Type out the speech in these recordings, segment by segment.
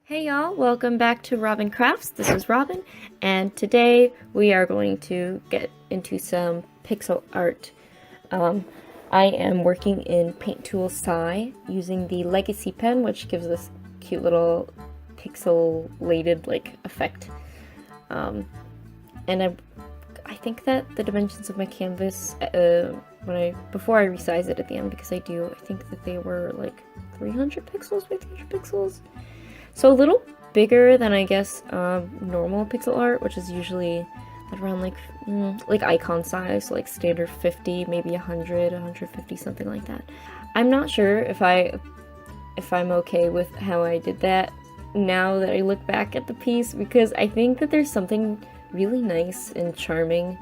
Hey y'all, welcome back to Robin Crafts. This is Robin, and today we are going to get into some pixel art. I am working in Paint Tool Sai using the Legacy pen, which gives this cute little pixelated effect. And I think that the dimensions of my canvas, before I resize it at the end, because I think that they were like 300 pixels by 300 pixels. So a little bigger than, I guess, normal pixel art, which is usually around like icon size, like standard 50, maybe 100, 150, something like that. I'm not sure if I'm okay with how I did that now that I look back at the piece, because I think that there's something really nice and charming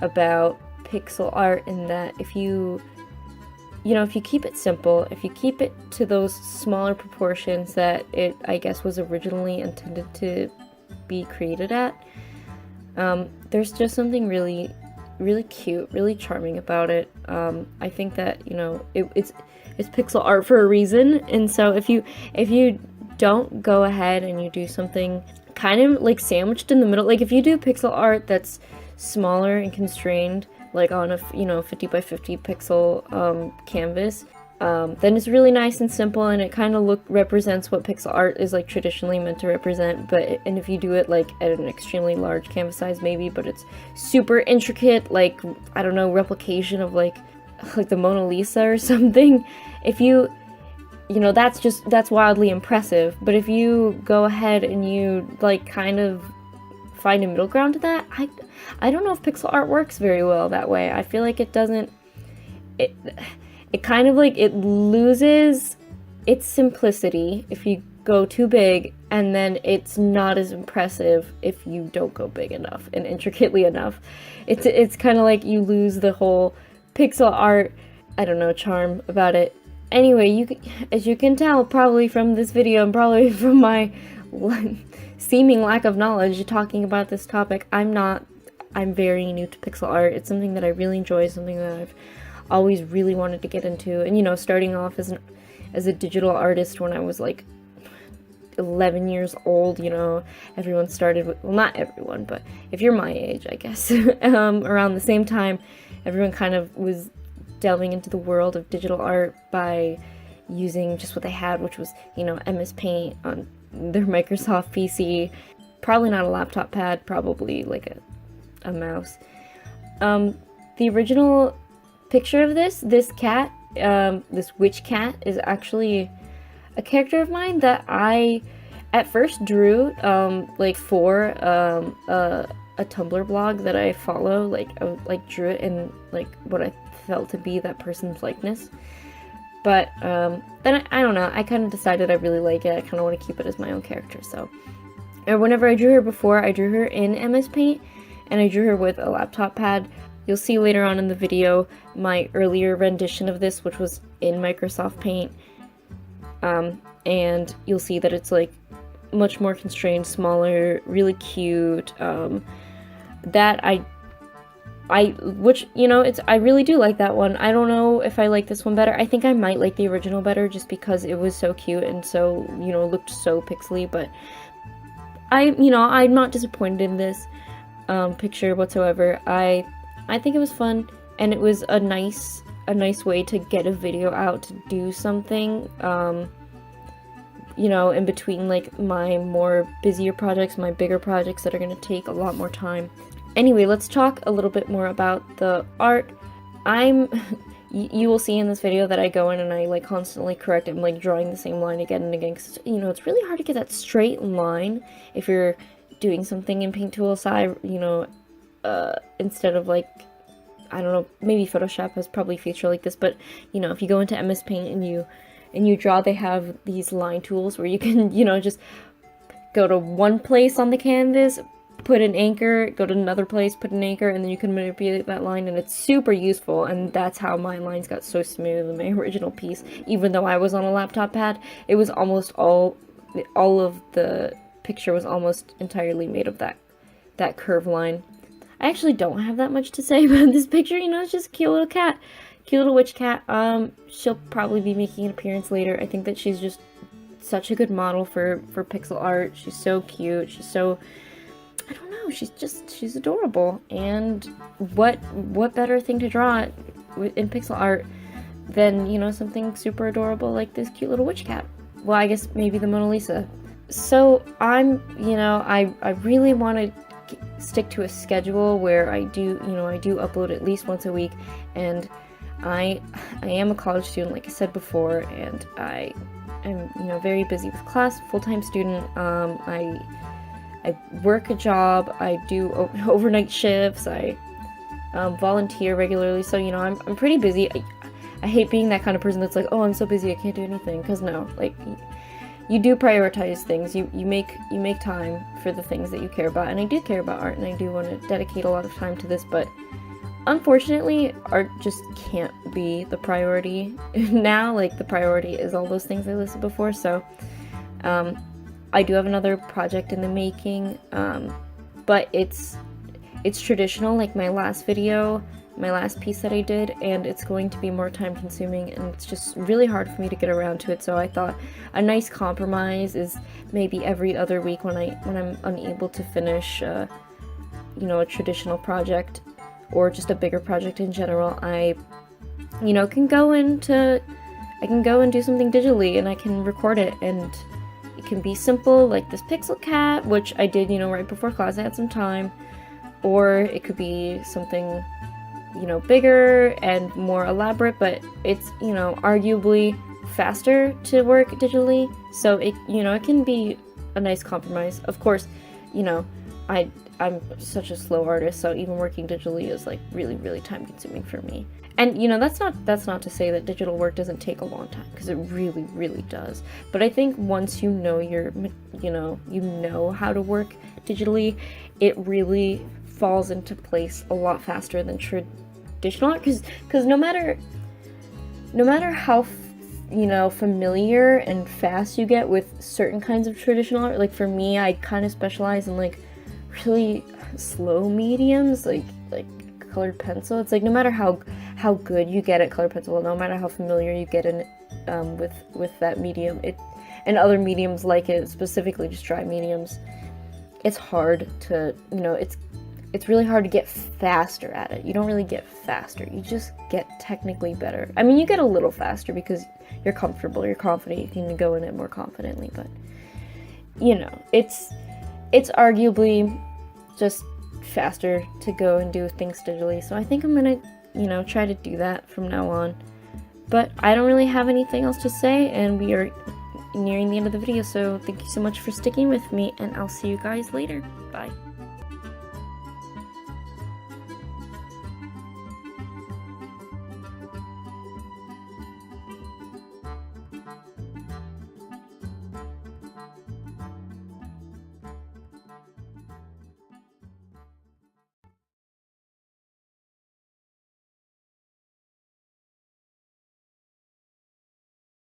about pixel art in that if you keep it simple, if you keep it to those smaller proportions that it, I guess, was originally intended to be created at, there's just something really, really cute, really charming about it. I think that, it's pixel art for a reason, and so if you don't go ahead and you do something kind of like sandwiched in the middle, like if you do pixel art that's smaller and constrained, like on a 50 by 50 pixel canvas, then it's really nice and simple, and it kind of represents what pixel art is like traditionally meant to represent. And if you do it like at an extremely large canvas size, maybe, but it's super intricate, like, I don't know, replication of like the Mona Lisa or something, if you that's wildly impressive. But if you go ahead and you like kind of find a middle ground to that, I don't know if pixel art works very well that way. I feel like it doesn't, it kind of like, it loses its simplicity if you go too big, and then it's not as impressive if you don't go big enough and intricately enough. It's kind of like you lose the whole pixel art, I don't know, charm about it. Anyway, as you can tell probably from this video and probably from my seeming lack of knowledge talking about this topic, I'm very new to pixel art. It's something that I really enjoy, something that I've always really wanted to get into. And starting off as a digital artist when I was like 11 years old, everyone started with, well, not everyone, but if you're my age, I guess, around the same time, everyone kind of was delving into the world of digital art by using just what they had, which was, MS Paint on their Microsoft PC, probably not a laptop pad, probably like a mouse. The original picture of this cat, this witch cat, is actually a character of mine that I at first drew for a Tumblr blog that I follow. I drew it in like what I felt to be that person's likeness. But then I don't know, I kind of decided I really like it. I kind of want to keep it as my own character. So, and whenever I drew her before, I drew her in MS Paint, and I drew her with a laptop pad. You'll see later on in the video my earlier rendition of this, which was in Microsoft Paint. And you'll see that it's like much more constrained, smaller, really cute. I really do like that one. I don't know if I like this one better. I think I might like the original better just because it was so cute and so, looked so pixely, but I'm not disappointed in this picture whatsoever. I think it was fun, and it was a nice way to get a video out, to do something, in between like my more busier projects, my bigger projects that are going to take a lot more time. Anyway, let's talk a little bit more about the art. You will see in this video that I go in and I like constantly correct it. I'm like drawing the same line again and again, because it's really hard to get that straight line if you're doing something in Paint Tool Sai, instead of like, I don't know, maybe Photoshop has probably a feature like this, but if you go into MS Paint and you draw, they have these line tools where you can, just go to one place on the canvas, put an anchor, go to another place, put an anchor, and then you can manipulate that line, and it's super useful. And that's how my lines got so smooth in my original piece. Even though I was on a laptop pad, it was almost all of the picture was almost entirely made of that curve line. I actually don't have that much to say about this picture. It's just a cute little cat, cute little witch cat. She'll probably be making an appearance later. I think that she's just such a good model for pixel art. She's so cute. She's so, I don't know, she's adorable. And what better thing to draw in pixel art than, you know, something super adorable like this cute little witch cat. Well, I guess maybe the Mona Lisa. So I'm, you know, I really want to stick to a schedule where I do upload at least once a week, and I am a college student, like I said before, and I am, you know, very busy with class, full-time student. I work a job, I do overnight shifts, I volunteer regularly, so, you know, I'm pretty busy. I hate being that kind of person that's like, oh, I'm so busy I can't do anything, because no, like, you do prioritize things. You make time for the things that you care about, and I do care about art, and I do want to dedicate a lot of time to this, but unfortunately, art just can't be the priority now. Like, the priority is all those things I listed before, so I do have another project in the making, but it's traditional, like my last video, my last piece that I did, and it's going to be more time consuming, and it's just really hard for me to get around to it. So I thought a nice compromise is maybe every other week when I'm unable to finish you know, a traditional project or just a bigger project in general, I, you know, can go and do something digitally, and I can record it, and it can be simple like this pixel cat, which I did, you know, right before class. I had some time, or it could be something, you know, bigger and more elaborate, but it's, you know, arguably faster to work digitally, so it, you know, it can be a nice compromise. Of course, you know, I'm such a slow artist, so even working digitally is like really time consuming for me. And, you know, that's not to say that digital work doesn't take a long time, because it really does. But I think once you know you know how to work digitally, it really falls into place a lot faster than traditional art, because no matter how you know, familiar and fast you get with certain kinds of traditional art, like for me, I kind of specialize in like really slow mediums, like colored pencil. It's like no matter how good you get at colored pencil, no matter how familiar you get in with that medium, and other mediums like it, specifically just dry mediums, it's hard to, you know, it's really hard to get faster at it. You don't really get faster, you just get technically better. I mean, you get a little faster because you're comfortable, you're confident, you can go in it more confidently, but, you know, it's arguably just faster to go and do things digitally, so I think I'm gonna, you know, try to do that from now on. But I don't really have anything else to say, and we are nearing the end of the video, so thank you so much for sticking with me, and I'll see you guys later. Bye.